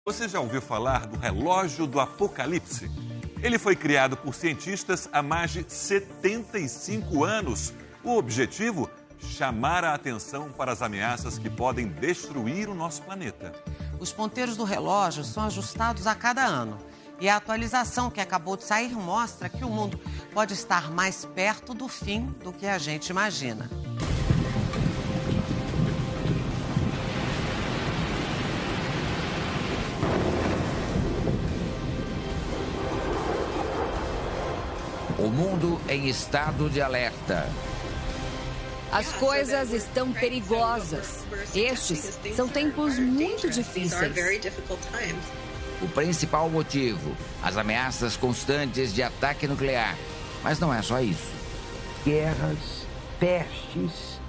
Você já ouviu falar do relógio do Apocalipse? Ele foi criado por cientistas há mais de 75 anos. O objetivo? Chamar a atenção para as ameaças que podem destruir o nosso planeta. Os ponteiros do relógio são ajustados a cada ano. E a atualização que acabou de sair mostra que o mundo pode estar mais perto do fim do que a gente imagina. O mundo em estado de alerta. As coisas estão perigosas. Estes são tempos muito difíceis. O principal motivo, as ameaças constantes de ataque nuclear. Mas não é só isso. Guerras, pestes,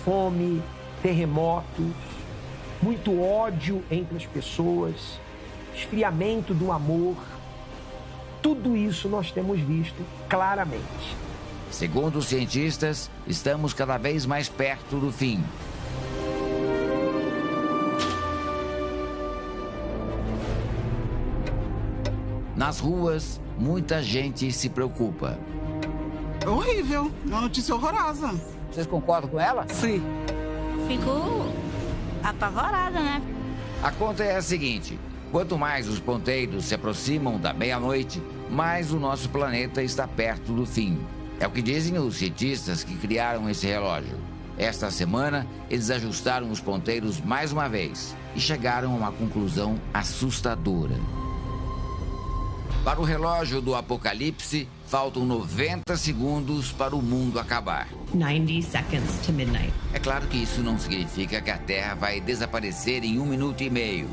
fome, terremotos, muito ódio entre as pessoas, esfriamento do amor. Tudo isso nós temos visto claramente. Segundo os cientistas, estamos cada vez mais perto do fim. Nas ruas, muita gente se preocupa. É horrível, é uma notícia horrorosa. Vocês concordam com ela? Sim. Fico apavorada, né? A conta é a seguinte: quanto mais os ponteiros se aproximam da meia-noite, mais o nosso planeta está perto do fim. É o que dizem os cientistas que criaram esse relógio. Esta semana, eles ajustaram os ponteiros mais uma vez e chegaram a uma conclusão assustadora. Para o relógio do Apocalipse, faltam 90 segundos para o mundo acabar. 90 seconds to midnight. É claro que isso não significa que a Terra vai desaparecer em 1 minuto e meio.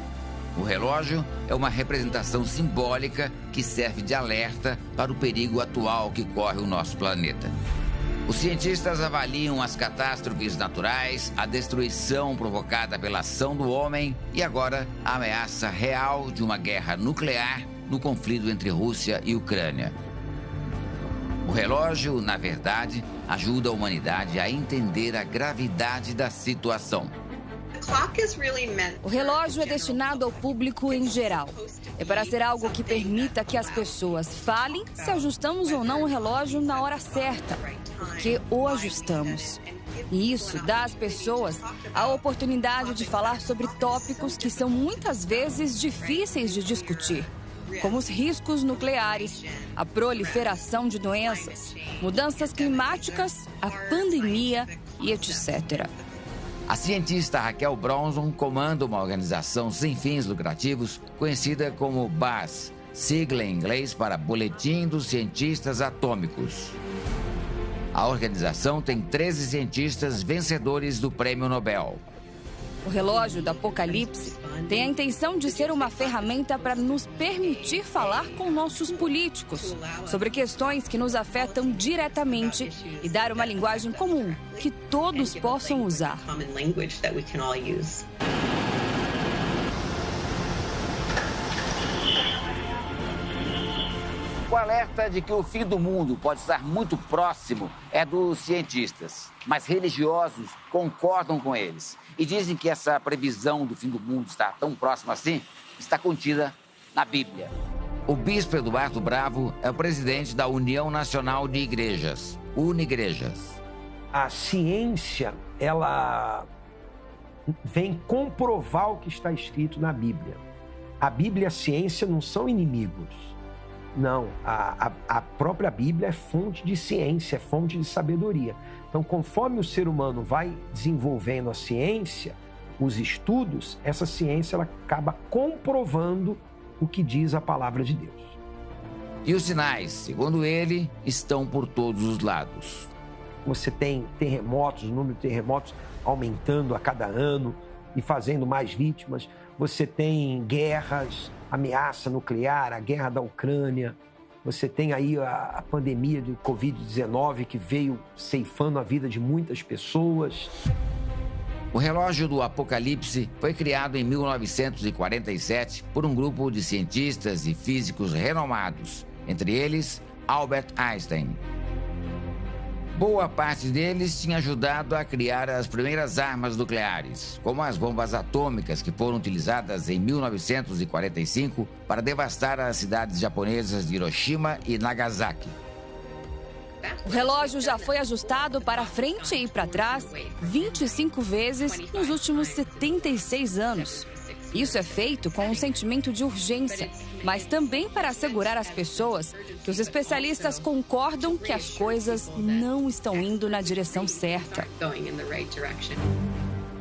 O relógio é uma representação simbólica que serve de alerta para o perigo atual que corre o nosso planeta. Os cientistas avaliam as catástrofes naturais, a destruição provocada pela ação do homem e agora a ameaça real de uma guerra nuclear no conflito entre Rússia e Ucrânia. O relógio, na verdade, ajuda a humanidade a entender a gravidade da situação. O relógio é destinado ao público em geral. É para ser algo que permita que as pessoas falem se ajustamos ou não o relógio na hora certa, porque o ajustamos. E isso dá às pessoas a oportunidade de falar sobre tópicos que são muitas vezes difíceis de discutir, como os riscos nucleares, a proliferação de doenças, mudanças climáticas, a pandemia e etc. A cientista Raquel Bronson comanda uma organização sem fins lucrativos conhecida como BAS, sigla em inglês para Boletim dos Cientistas Atômicos. A organização tem 13 cientistas vencedores do Prêmio Nobel. O relógio do Apocalipse tem a intenção de ser uma ferramenta para nos permitir falar com nossos políticos sobre questões que nos afetam diretamente e dar uma linguagem comum que todos possam usar. O alerta de que o fim do mundo pode estar muito próximo é dos cientistas, mas religiosos concordam com eles e dizem que essa previsão do fim do mundo estar tão próximo assim está contida na Bíblia. O bispo Eduardo Bravo é o presidente da União Nacional de Igrejas, Unigrejas. A ciência, ela vem comprovar o que está escrito na Bíblia. A Bíblia e a ciência não são inimigos. Não, a própria Bíblia é fonte de ciência, é fonte de sabedoria. Então, conforme o ser humano vai desenvolvendo a ciência, os estudos, essa ciência ela acaba comprovando o que diz a palavra de Deus. E os sinais, segundo ele, estão por todos os lados. Você tem terremotos, o número de terremotos aumentando a cada ano e fazendo mais vítimas. Você tem guerras, ameaça nuclear, a guerra da Ucrânia. Você tem aí a pandemia do Covid-19 que veio ceifando a vida de muitas pessoas. O relógio do Apocalipse foi criado em 1947 por um grupo de cientistas e físicos renomados, entre eles Albert Einstein. Boa parte deles tinha ajudado a criar as primeiras armas nucleares, como as bombas atômicas que foram utilizadas em 1945 para devastar as cidades japonesas de Hiroshima e Nagasaki. O relógio já foi ajustado para frente e para trás 25 vezes nos últimos 76 anos. Isso é feito com um sentimento de urgência, mas também para assegurar às pessoas que os especialistas concordam que as coisas não estão indo na direção certa.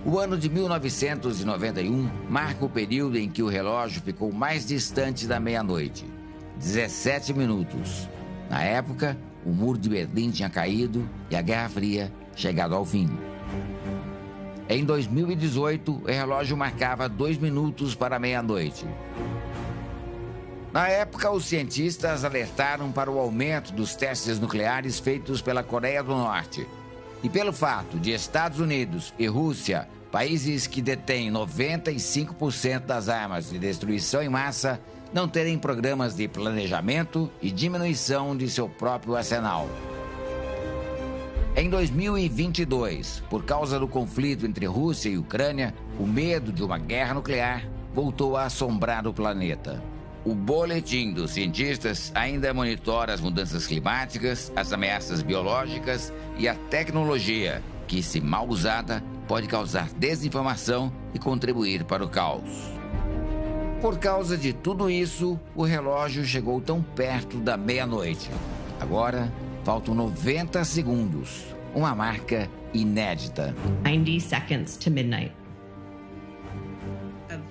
O ano de 1991 marca o período em que o relógio ficou mais distante da meia-noite, 17 minutos. Na época, o Muro de Berlim tinha caído e a Guerra Fria chegado ao fim. Em 2018, o relógio marcava 2 minutos para a meia-noite. Na época, os cientistas alertaram para o aumento dos testes nucleares feitos pela Coreia do Norte. E pelo fato de Estados Unidos e Rússia, países que detêm 95% das armas de destruição em massa, não terem programas de planejamento e diminuição de seu próprio arsenal. Em 2022, por causa do conflito entre Rússia e Ucrânia, o medo de uma guerra nuclear voltou a assombrar o planeta. O boletim dos cientistas ainda monitora as mudanças climáticas, as ameaças biológicas e a tecnologia, que, se mal usada, pode causar desinformação e contribuir para o caos. Por causa de tudo isso, o relógio chegou tão perto da meia-noite. Agora, faltam 90 segundos, uma marca inédita. 90 seconds to midnight.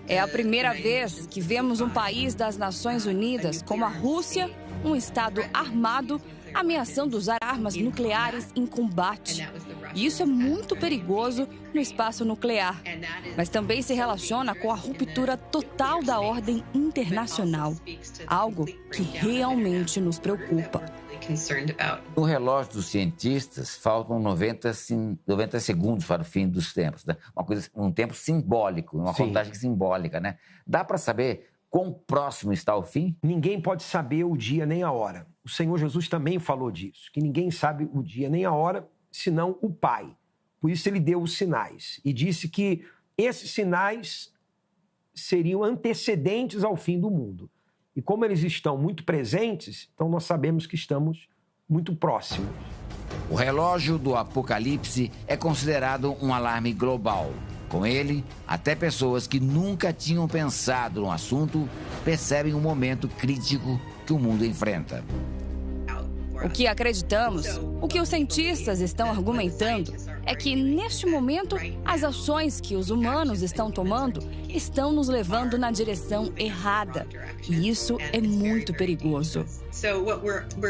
É a primeira vez que vemos um país das Nações Unidas, como a Rússia, um estado armado, ameaçando usar armas nucleares em combate. E isso é muito perigoso no espaço nuclear, mas também se relaciona com a ruptura total da ordem internacional, algo que realmente nos preocupa. No relógio dos cientistas, faltam 90 segundos para o fim dos tempos, né? Um tempo simbólico, uma contagem simbólica, né? Dá para saber quão próximo está o fim? Ninguém pode saber o dia nem a hora. O Senhor Jesus também falou disso, que ninguém sabe o dia nem a hora, senão o Pai. Por isso ele deu os sinais e disse que esses sinais seriam antecedentes ao fim do mundo. E como eles estão muito presentes, então nós sabemos que estamos muito próximos. O relógio do Apocalipse é considerado um alarme global. Com ele, até pessoas que nunca tinham pensado no assunto percebem o momento crítico que o mundo enfrenta. O que acreditamos, o que os cientistas estão argumentando, é que, neste momento, as ações que os humanos estão tomando estão nos levando na direção errada. E isso é muito perigoso.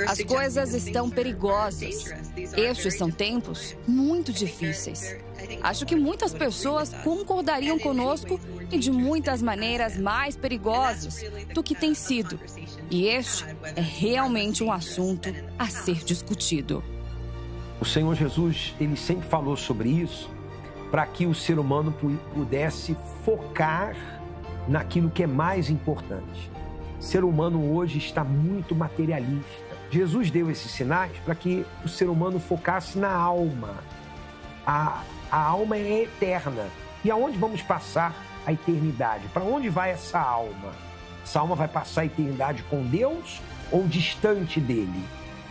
As coisas estão perigosas. Estes são tempos muito difíceis. Acho que muitas pessoas concordariam conosco e de muitas maneiras mais perigosos do que tem sido. E este é realmente um assunto a ser discutido. O Senhor Jesus, ele sempre falou sobre isso para que o ser humano pudesse focar naquilo que é mais importante. O ser humano hoje está muito materialista. Jesus deu esses sinais para que o ser humano focasse na alma. A alma é eterna. E aonde vamos passar a eternidade? Para onde vai essa alma? Essa alma vai passar a eternidade com Deus ou distante dele?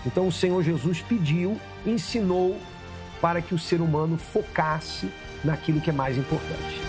Então o Senhor Jesus pediu, ensinou para que o ser humano focasse naquilo que é mais importante.